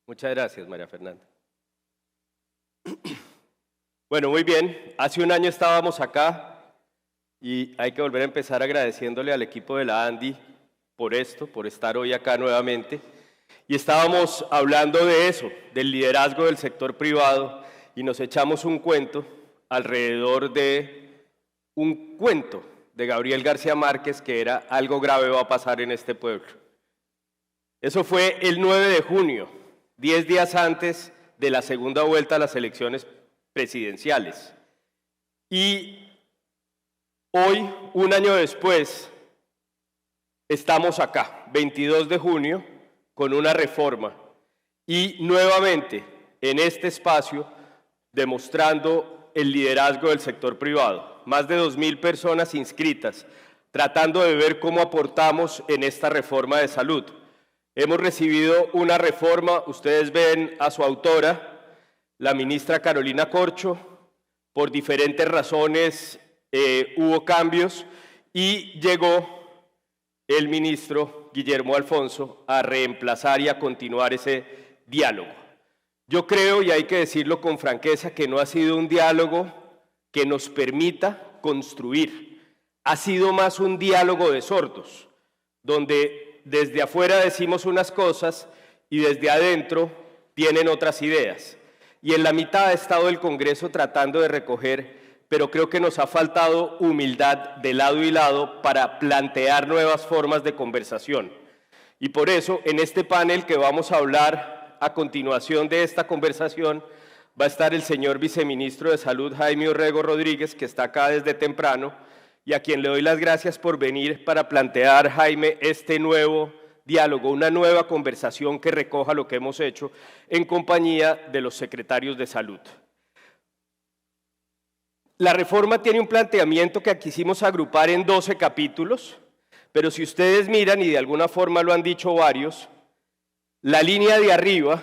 Muchas gracias, María Fernanda. Bueno, muy bien. Hace un año estábamos acá y hay que volver a empezar agradeciéndole al equipo de la ANDI por esto, por estar hoy acá nuevamente. Y estábamos hablando de eso, del liderazgo del sector privado, y nos echamos un cuento alrededor de un cuento de Gabriel García Márquez que era algo grave va a pasar en este pueblo. Eso fue el 9 de junio, 10 días antes de la segunda vuelta a las elecciones presidenciales. Y hoy, un año después, estamos acá, 22 de junio, con una reforma y nuevamente en este espacio demostrando el liderazgo del sector privado. Más de 2.000 personas inscritas, tratando de ver cómo aportamos en esta reforma de salud. Hemos recibido una reforma, ustedes ven a su autora, la ministra Carolina Corcho, por diferentes razones hubo cambios y llegó el ministro Guillermo Alfonso a reemplazar y a continuar ese diálogo. Yo creo, y hay que decirlo con franqueza, que no ha sido un diálogo que nos permita construir. Ha sido más un diálogo de sordos, donde desde afuera decimos unas cosas y desde adentro tienen otras ideas. Y en la mitad ha estado el Congreso tratando de recoger, pero creo que nos ha faltado humildad de lado y lado para plantear nuevas formas de conversación. Y por eso, en este panel que vamos a hablar a continuación de esta conversación, va a estar el señor viceministro de Salud, Jaime Orrego Rodríguez, que está acá desde temprano, y a quien le doy las gracias por venir para plantear, Jaime, este nuevo diálogo, una nueva conversación que recoja lo que hemos hecho en compañía de los secretarios de salud. La reforma tiene un planteamiento que quisimos agrupar en 12 capítulos, pero si ustedes miran, y de alguna forma lo han dicho varios, la línea de arriba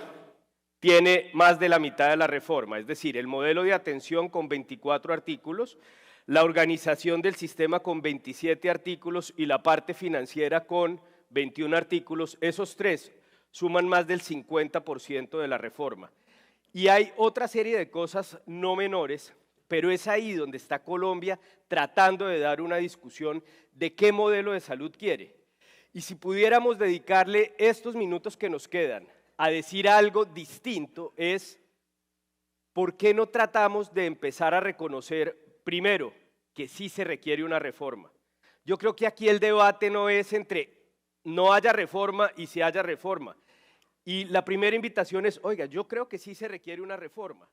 tiene más de la mitad de la reforma, es decir, el modelo de atención con 24 artículos, la organización del sistema con 27 artículos y la parte financiera con 21 artículos. Esos tres suman más del 50% de la reforma. Y hay otra serie de cosas no menores, pero es ahí donde está Colombia tratando de dar una discusión de qué modelo de salud quiere. Y si pudiéramos dedicarle estos minutos que nos quedan a decir algo distinto es ¿por qué no tratamos de empezar a reconocer primero que sí se requiere una reforma? Yo creo que aquí el debate no es entre no haya reforma y si haya reforma. Y la primera invitación es, oiga, yo creo que sí se requiere una reforma.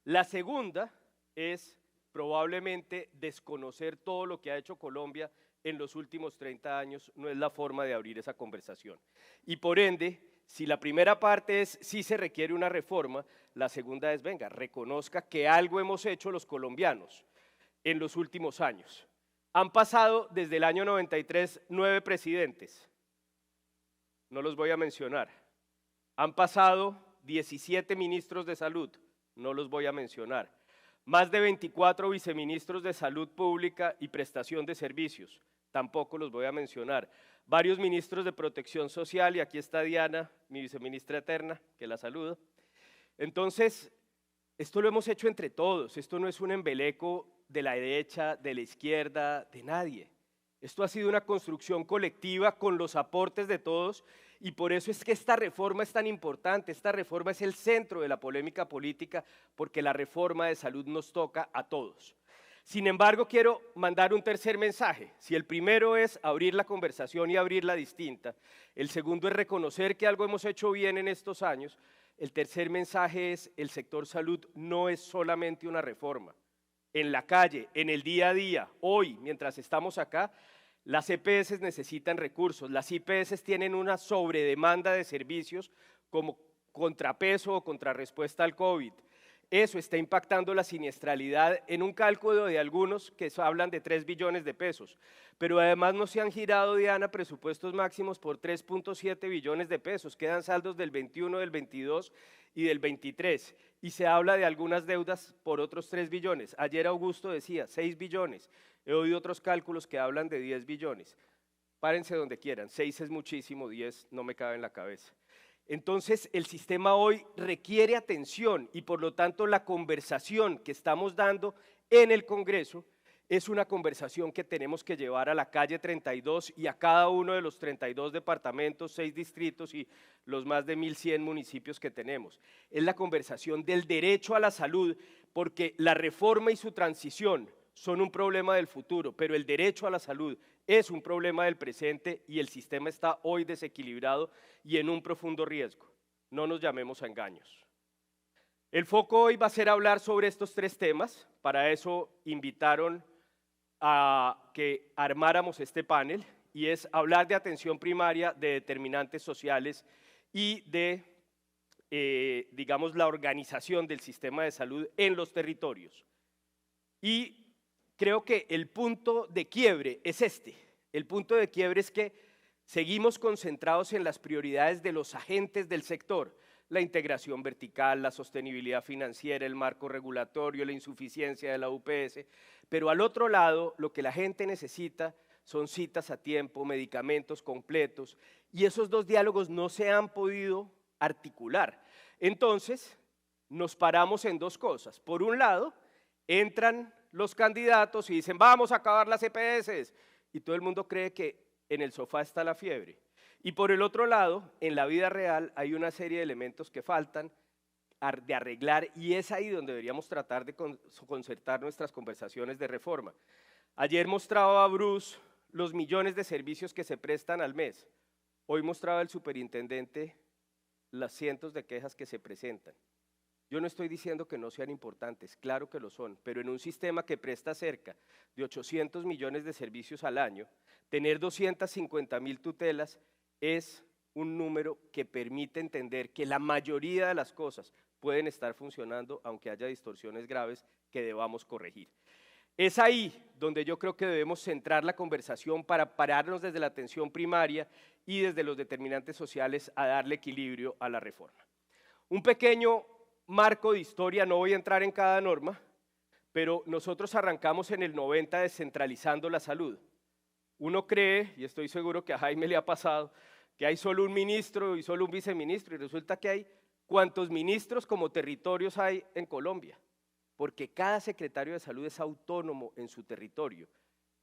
La segunda es probablemente desconocer todo lo que ha hecho Colombia en los últimos 30 años, no es la forma de abrir esa conversación. Y por ende, si la primera parte es sí se requiere una reforma, la segunda es, venga, reconozca que algo hemos hecho los colombianos en los últimos años. Han pasado desde el año 93 9 presidentes, no los voy a mencionar. Han pasado 17 ministros de salud, no los voy a mencionar. Más de 24 viceministros de salud pública y prestación de servicios, tampoco los voy a mencionar. Varios ministros de protección social, y aquí está Diana, mi viceministra eterna, que la saludo. Entonces, esto lo hemos hecho entre todos, esto no es un embeleco de la derecha, de la izquierda, de nadie. Esto ha sido una construcción colectiva con los aportes de todos y por eso es que esta reforma es tan importante, esta reforma es el centro de la polémica política porque la reforma de salud nos toca a todos. Sin embargo, quiero mandar un tercer mensaje. Si el primero es abrir la conversación y abrirla distinta, el segundo es reconocer que algo hemos hecho bien en estos años, el tercer mensaje es el sector salud no es solamente una reforma. En la calle, en el día a día, hoy, mientras estamos acá, las EPS necesitan recursos, las IPS tienen una sobredemanda de servicios como contrapeso o contrarrespuesta al COVID. Eso está impactando la siniestralidad en un cálculo de algunos que hablan de 3 billones de pesos. Pero además no se han girado, Diana, presupuestos máximos por 3.7 billones de pesos. Quedan saldos del 21, del 22 y del 23. Y se habla de algunas deudas por otros 3 billones. Ayer Augusto decía 6 billones. He oído otros cálculos que hablan de 10 billones. Párense donde quieran. 6 es muchísimo, 10 no me cabe en la cabeza. Entonces, el sistema hoy requiere atención y por lo tanto la conversación que estamos dando en el Congreso es una conversación que tenemos que llevar a la calle 32 y a cada uno de los 32 departamentos, 6 distritos y los más de 1.100 municipios que tenemos. Es la conversación del derecho a la salud, porque la reforma y su transición son un problema del futuro, pero el derecho a la salud es un problema del presente y el sistema está hoy desequilibrado y en un profundo riesgo. No nos llamemos a engaños. El foco hoy va a ser hablar sobre estos 3 temas. Para eso invitaron a que armáramos este panel, y es hablar de atención primaria, de determinantes sociales y de, digamos, la organización del sistema de salud en los territorios. Y creo que el punto de quiebre es este. El punto de quiebre es que seguimos concentrados en las prioridades de los agentes del sector, la integración vertical, la sostenibilidad financiera, el marco regulatorio, la insuficiencia de la UPS, pero al otro lado lo que la gente necesita son citas a tiempo, medicamentos completos, y esos 2 diálogos no se han podido articular. Entonces, nos paramos en 2 cosas. Por un lado, entran los candidatos y dicen, vamos a acabar las EPS, y todo el mundo cree que en el sofá está la fiebre. Y por el otro lado, en la vida real hay una serie de elementos que faltan de arreglar, y es ahí donde deberíamos tratar de concertar nuestras conversaciones de reforma. Ayer mostraba a Bruce los millones de servicios que se prestan al mes. Hoy mostraba el superintendente las cientos de quejas que se presentan. Yo no estoy diciendo que no sean importantes, claro que lo son, pero en un sistema que presta cerca de 800 millones de servicios al año, tener 250.000 tutelas es un número que permite entender que la mayoría de las cosas pueden estar funcionando, aunque haya distorsiones graves que debamos corregir. Es ahí donde yo creo que debemos centrar la conversación para pararnos desde la atención primaria y desde los determinantes sociales a darle equilibrio a la reforma. Un pequeño marco de historia, no voy a entrar en cada norma, pero nosotros arrancamos en el 90 descentralizando la salud. Uno cree, y estoy seguro que a Jaime le ha pasado, que hay solo un ministro y solo un viceministro, y resulta que hay cuantos ministros como territorios hay en Colombia, porque cada secretario de salud es autónomo en su territorio,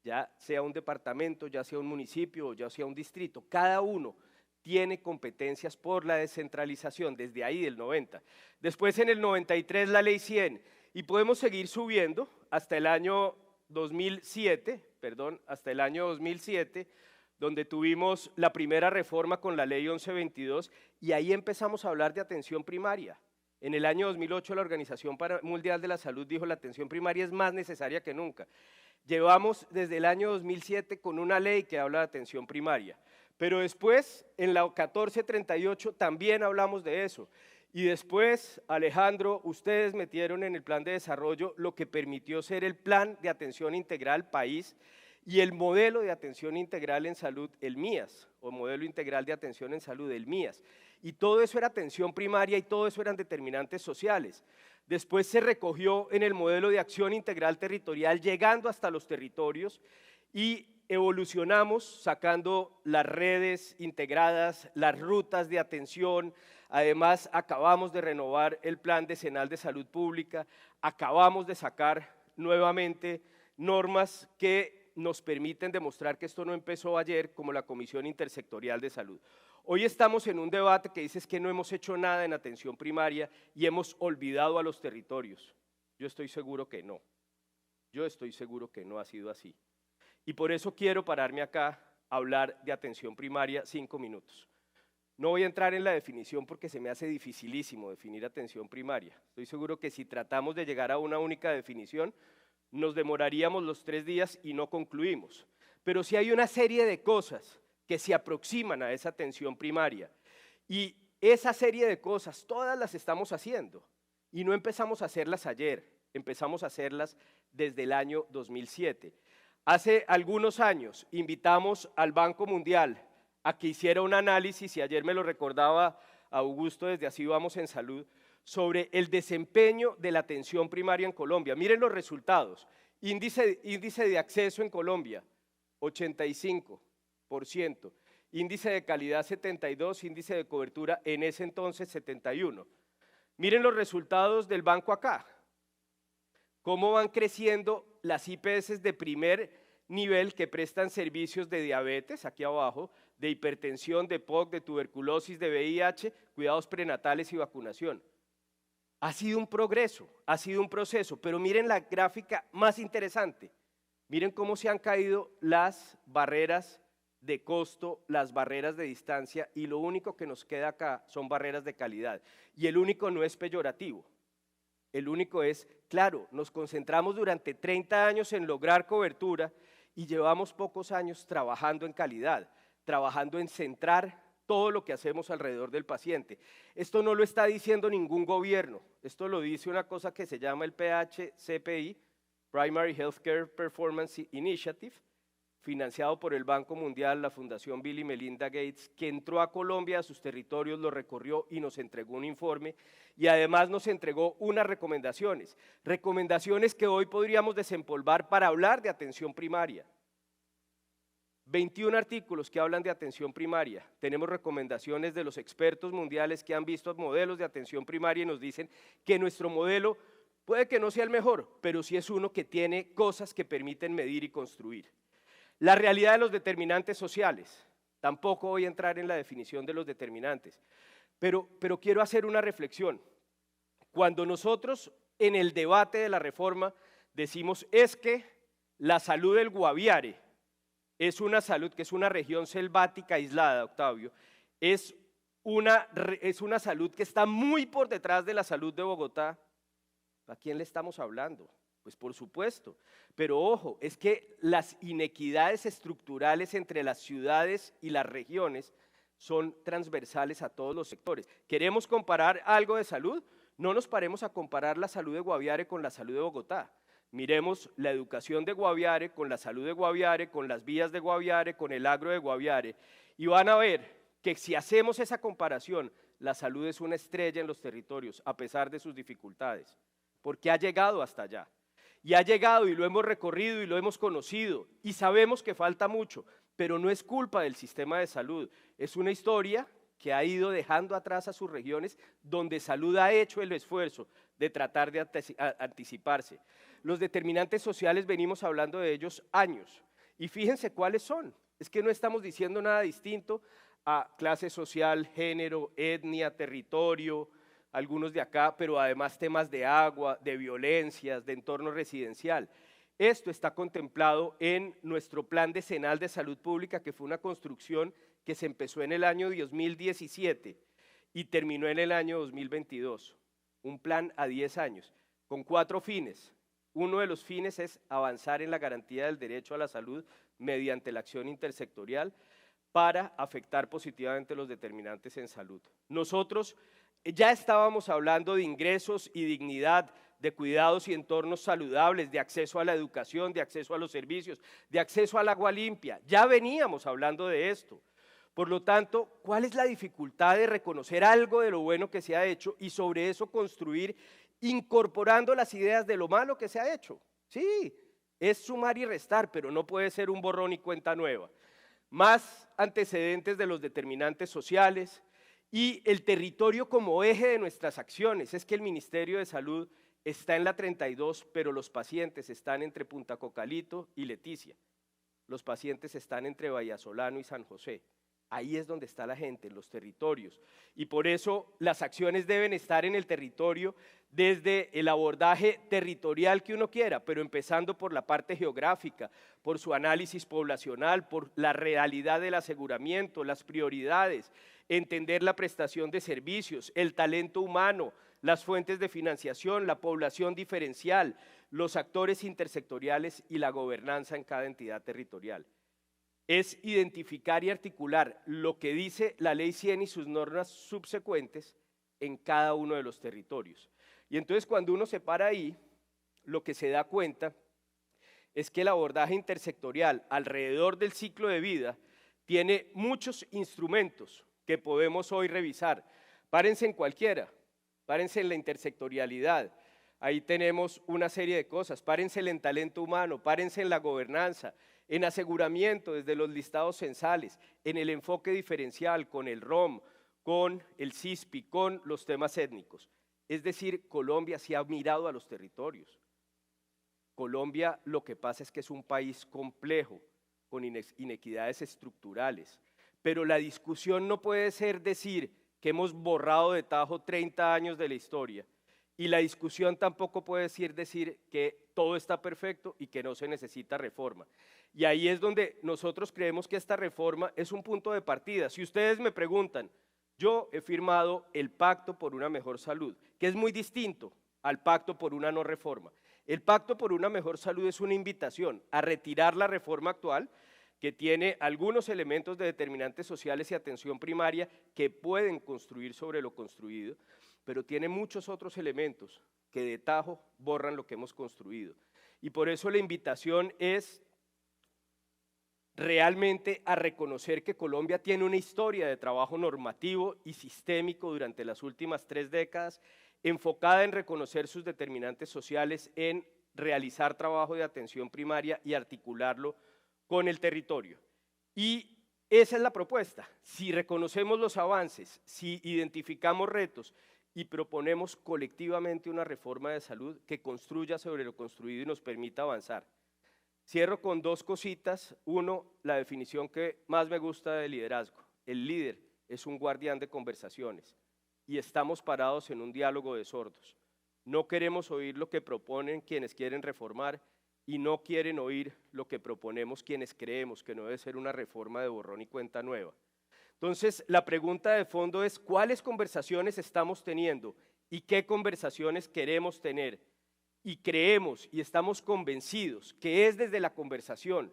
ya sea un departamento, ya sea un municipio o ya sea un distrito, cada uno tiene competencias por la descentralización desde ahí del 90. Después en el 93 la ley 100, y podemos seguir subiendo hasta el año 2007, donde tuvimos la primera reforma con la ley 1122, y ahí empezamos a hablar de atención primaria. En el año 2008 la Organización Mundial de la Salud dijo la atención primaria es más necesaria que nunca. Llevamos desde el año 2007 con una ley que habla de atención primaria, pero después en la 1438 también hablamos de eso. Y después, Alejandro, ustedes metieron en el plan de desarrollo lo que permitió ser el plan de atención integral país y el modelo de atención integral en salud, el MIAS, o modelo integral de atención en salud, el MIAS. Y todo eso era atención primaria y todo eso eran determinantes sociales. Después se recogió en el modelo de acción integral territorial, llegando hasta los territorios, y evolucionamos sacando las redes integradas, las rutas de atención. Además, acabamos de renovar el plan decenal de salud pública, acabamos de sacar nuevamente normas que nos permiten demostrar que esto no empezó ayer, como la Comisión Intersectorial de Salud. Hoy estamos en un debate que dice que no hemos hecho nada en atención primaria y hemos olvidado a los territorios. Yo estoy seguro que no. Yo estoy seguro que no ha sido así. Y por eso quiero pararme acá a hablar de atención primaria 5 minutos. No voy a entrar en la definición porque se me hace dificilísimo definir atención primaria. Estoy seguro que si tratamos de llegar a una única definición, nos demoraríamos los 3 días y no concluimos. Pero sí hay una serie de cosas que se aproximan a esa atención primaria. Y esa serie de cosas, todas las estamos haciendo. Y no empezamos a hacerlas ayer, empezamos a hacerlas desde el año 2007. Hace algunos años invitamos al Banco Mundial a que hiciera un análisis, y ayer me lo recordaba Augusto desde Así Vamos en Salud, sobre el desempeño de la atención primaria en Colombia. Miren los resultados. Índice de acceso en Colombia, 85%. índice de calidad 72, índice de cobertura en ese entonces 71. Miren los resultados del banco acá, cómo van creciendo las IPS de primer nivel que prestan servicios de diabetes, aquí abajo, de hipertensión, de POC, de tuberculosis, de VIH, cuidados prenatales y vacunación. Ha sido un progreso, ha sido un proceso, pero miren la gráfica más interesante. Miren cómo se han caído las barreras de costo, las barreras de distancia, y lo único que nos queda acá son barreras de calidad. Y el único no es peyorativo, el único es, claro, nos concentramos durante 30 años en lograr cobertura y llevamos pocos años trabajando en calidad, trabajando en centrar todo lo que hacemos alrededor del paciente. Esto no lo está diciendo ningún gobierno, esto lo dice una cosa que se llama el PHCPI, Primary Healthcare Performance Initiative, financiado por el Banco Mundial, la Fundación Bill y Melinda Gates, que entró a Colombia, a sus territorios, lo recorrió y nos entregó un informe y además nos entregó unas recomendaciones, recomendaciones que hoy podríamos desempolvar para hablar de atención primaria. 21 artículos que hablan de atención primaria. Tenemos recomendaciones de los expertos mundiales que han visto modelos de atención primaria y nos dicen que nuestro modelo puede que no sea el mejor, pero sí es uno que tiene cosas que permiten medir y construir. La realidad de los determinantes sociales. Tampoco voy a entrar en la definición de los determinantes, pero quiero hacer una reflexión. Cuando nosotros en el debate de la reforma decimos es que la salud del Guaviare es una salud que es una región selvática aislada, Octavio, es una salud que está muy por detrás de la salud de Bogotá. ¿A quién le estamos hablando? Pues por supuesto, pero ojo, es que las inequidades estructurales entre las ciudades y las regiones son transversales a todos los sectores. ¿Queremos comparar algo de salud? No nos paremos a comparar la salud de Guaviare con la salud de Bogotá. Miremos la educación de Guaviare con la salud de Guaviare, con las vías de Guaviare, con el agro de Guaviare, y van a ver que si hacemos esa comparación, la salud es una estrella en los territorios, a pesar de sus dificultades, porque ha llegado hasta allá. Y ha llegado y lo hemos recorrido y lo hemos conocido y sabemos que falta mucho, pero no es culpa del sistema de salud, es una historia que ha ido dejando atrás a sus regiones donde salud ha hecho el esfuerzo de tratar de anticiparse. Los determinantes sociales venimos hablando de ellos años y fíjense cuáles son, es que no estamos diciendo nada distinto a clase social, género, etnia, territorio, algunos de acá, pero además temas de agua, de violencias, de entorno residencial. Esto está contemplado en nuestro Plan Decenal de Salud Pública, que fue una construcción que se empezó en el año 2017 y terminó en el año 2022. Un plan a 10 años, con 4 fines. Uno de los fines es avanzar en la garantía del derecho a la salud mediante la acción intersectorial para afectar positivamente los determinantes en salud. Nosotros ya estábamos hablando de ingresos y dignidad, de cuidados y entornos saludables, de acceso a la educación, de acceso a los servicios, de acceso al agua limpia. Ya veníamos hablando de esto. Por lo tanto, ¿cuál es la dificultad de reconocer algo de lo bueno que se ha hecho y sobre eso construir incorporando las ideas de lo malo que se ha hecho? Sí, es sumar y restar, pero no puede ser un borrón y cuenta nueva. Más antecedentes de los determinantes sociales, y el territorio como eje de nuestras acciones. Es que el Ministerio de Salud está en la 32, pero los pacientes están entre Punta Cocalito y Leticia. Los pacientes están entre Vallasolano y San José. Ahí es donde está la gente, en los territorios. Y por eso las acciones deben estar en el territorio desde el abordaje territorial que uno quiera, pero empezando por la parte geográfica, por su análisis poblacional, por la realidad del aseguramiento, las prioridades, entender la prestación de servicios, el talento humano, las fuentes de financiación, la población diferencial, los actores intersectoriales y la gobernanza en cada entidad territorial. Es identificar y articular lo que dice la Ley 100 y sus normas subsecuentes en cada uno de los territorios. Y entonces cuando uno se para ahí, lo que se da cuenta es que el abordaje intersectorial alrededor del ciclo de vida tiene muchos instrumentos que podemos hoy revisar. Párense en cualquiera, párense en la intersectorialidad, ahí tenemos una serie de cosas, párense en talento humano, párense en la gobernanza, en aseguramiento desde los listados censales, en el enfoque diferencial con el ROM, con el CISPI, con los temas étnicos. Es decir, Colombia sí ha mirado a los territorios. Colombia lo que pasa es que es un país complejo, con inequidades estructurales, pero la discusión no puede ser decir que hemos borrado de tajo 30 años de la historia, y la discusión tampoco puede decir que todo está perfecto y que no se necesita reforma. Y ahí es donde nosotros creemos que esta reforma es un punto de partida. Si ustedes me preguntan, yo he firmado el Pacto por una Mejor Salud, que es muy distinto al Pacto por una No Reforma. El Pacto por una Mejor Salud es una invitación a retirar la reforma actual, que tiene algunos elementos de determinantes sociales y atención primaria que pueden construir sobre lo construido, pero tiene muchos otros elementos que de tajo borran lo que hemos construido. Y por eso la invitación es realmente a reconocer que Colombia tiene una historia de trabajo normativo y sistémico durante las últimas 3 décadas, enfocada en reconocer sus determinantes sociales, en realizar trabajo de atención primaria y articularlo con el territorio. Y esa es la propuesta. Si reconocemos los avances, si identificamos retos y proponemos colectivamente una reforma de salud que construya sobre lo construido y nos permita avanzar. Cierro con 2 cositas. Uno, la definición que más me gusta de liderazgo. El líder es un guardián de conversaciones y estamos parados en un diálogo de sordos. No queremos oír lo que proponen quienes quieren reformar y no quieren oír lo que proponemos quienes creemos que no debe ser una reforma de borrón y cuenta nueva. Entonces, la pregunta de fondo es, ¿cuáles conversaciones estamos teniendo y qué conversaciones queremos tener? Y creemos y estamos convencidos que es desde la conversación,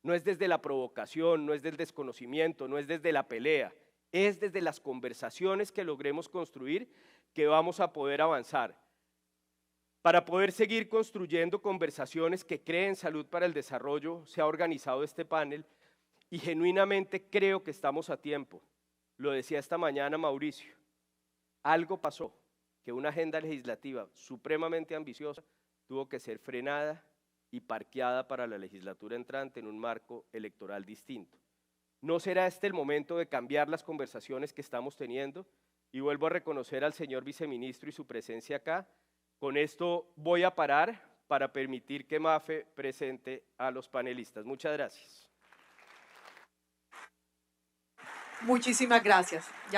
no es desde la provocación, no es del desconocimiento, no es desde la pelea, es desde las conversaciones que logremos construir que vamos a poder avanzar. Para poder seguir construyendo conversaciones que creen salud para el desarrollo, se ha organizado este panel y genuinamente creo que estamos a tiempo. Lo decía esta mañana Mauricio, algo pasó, que una agenda legislativa supremamente ambiciosa tuvo que ser frenada y parqueada para la legislatura entrante en un marco electoral distinto. ¿No será este el momento de cambiar las conversaciones que estamos teniendo? Y vuelvo a reconocer al señor viceministro y su presencia acá. Con esto voy a parar para permitir que Mafe presente a los panelistas. Muchas gracias. Muchísimas gracias.